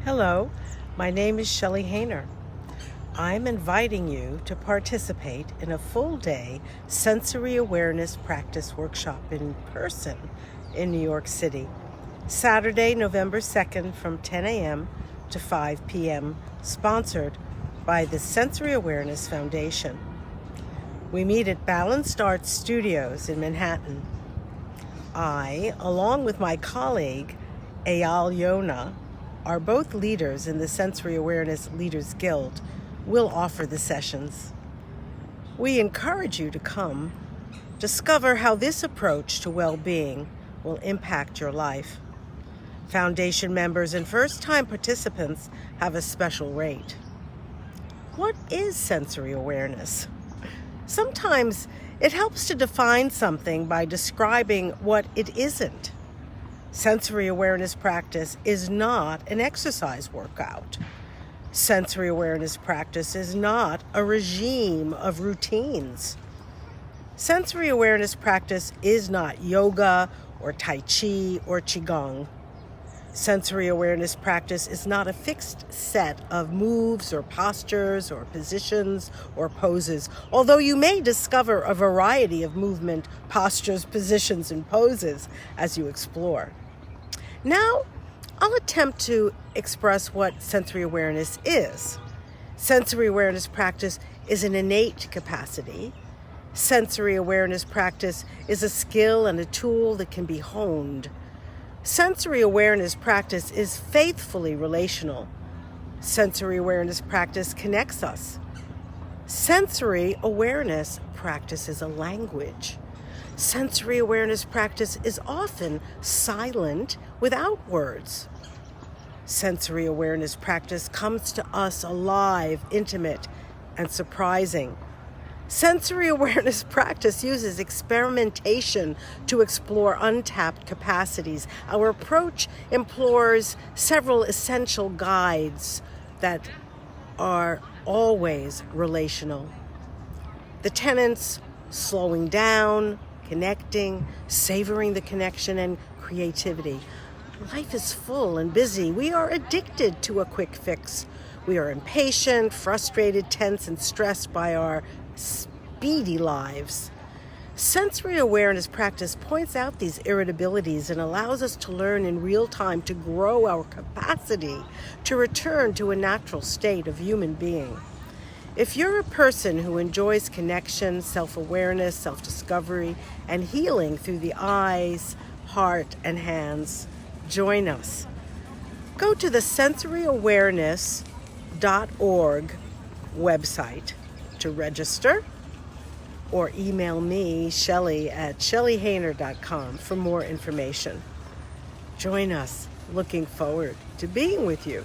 Hello, my name is Shelley Hainer. I'm inviting you to participate in a full-day sensory awareness practice workshop in person in New York City, Saturday, November 2nd from 10 a.m. to 5 p.m., sponsored by the Sensory Awareness Foundation. We meet at Balanced Arts Studios in Manhattan. I, along with my colleague, Eyal Yona, are both leaders in the Sensory Awareness Leaders Guild, will offer the sessions. We encourage you to come, discover how this approach to well-being will impact your life. Foundation members and first-time participants have a special rate. What is sensory awareness? Sometimes it helps to define something by describing what it isn't. Sensory awareness practice is not an exercise workout. Sensory awareness practice is not a regime of routines. Sensory awareness practice is not yoga or tai chi or qigong. Sensory awareness practice is not a fixed set of moves or postures or positions or poses, although you may discover a variety of movement, postures, positions, and poses as you explore. Now, I'll attempt to express what sensory awareness is. Sensory awareness practice is an innate capacity. Sensory awareness practice is a skill and a tool that can be honed. Sensory awareness practice is faithfully relational. Sensory awareness practice connects us. Sensory awareness practice is a language. Sensory awareness practice is often silent without words. Sensory awareness practice comes to us alive, intimate, and surprising. Sensory awareness practice uses experimentation to explore untapped capacities. Our approach implores several essential guides that are always relational. The tenets: slowing down, connecting, savoring the connection, and creativity. Life is full and busy. We are addicted to a quick fix. We are impatient, frustrated, tense, and stressed by our speedy lives. Sensory awareness practice points out these irritabilities and allows us to learn in real time to grow our capacity to return to a natural state of human being. If you're a person who enjoys connection, self-awareness, self-discovery, and healing through the eyes, heart, and hands, join us. Go to the sensoryawareness.org website to register, or email me, Shelley, at shelleyhainer.com for more information. Join us. Looking forward to being with you.